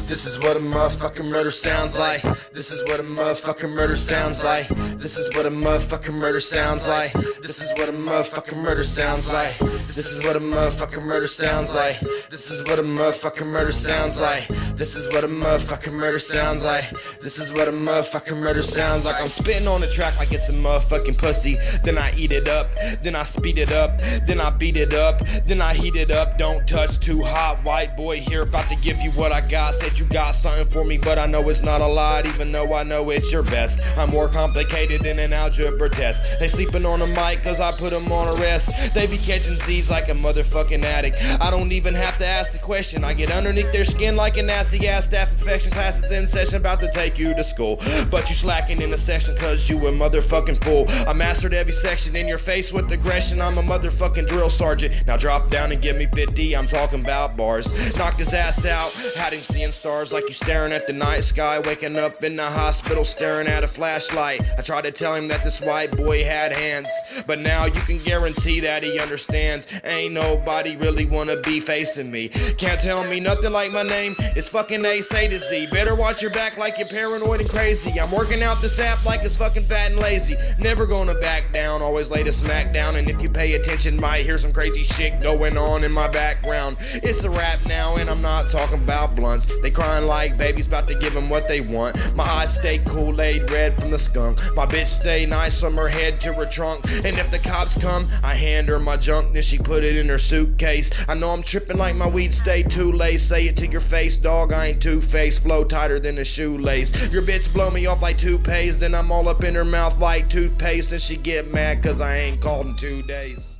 This is what a motherfucking murder sounds like. This is what a motherfucking murder sounds like. This is what a motherfucking murder sounds like. This is what a motherfucking murder sounds like. This is what a motherfucking murder sounds like. This is what a motherfucking murder sounds like. This is what a motherfucking murder sounds like. This is what a motherfucking murder sounds like. I'm spitting on the track like it's a motherfucking pussy. Then I eat it up, then I speed it up, then I beat it up, then I heat it up. Don't touch, too hot. White boy here about to give you what I got. Said you got something for me, but I know it's not a lot, even though I know it's your best. I'm more complicated than an algebra test. They sleeping on the mic cause I put them on arrest. They be catching Z's like a motherfucking addict. I don't even have to ask the question. I get underneath their skin like a nasty ass staph infection. Classes in session, about to take you to school, but you slacking in the section cause you a motherfucking fool. I mastered every section in your face with aggression. I'm a motherfucking drill sergeant. Now drop down and give me 50. I'm talking about bars. Knocked his ass out, had him seeing stars like you staring at the night sky. Waking up in the hospital staring at a flashlight. I tried to tell him that this white boy had hands, but now you can guarantee that he understands. Ain't nobody really wanna be facing me. Can't tell me nothing like my name is fucking A to Z. Better watch your back like you're paranoid and crazy. I'm working out this app like it's fucking fat and lazy. Never gonna back down, always lay the smack down. And if you pay attention, might hear some crazy shit going on in my background. It's a rap now and I'm not talking about blunts. They crying like babies about to give them what they want. My eyes stay Kool-Aid red from the skunk. My bitch stay nice from her head to her trunk. And if the cops come, I hand her my junk, then she put it in her suitcase. I know I'm tripping like my weed stay too late. Say it to your face, dog, I ain't two-faced. Flow tighter than a shoelace. Your bitch blow me off like toupees, then I'm all up in her mouth like toothpaste. And she get mad cause I ain't called in 2 days.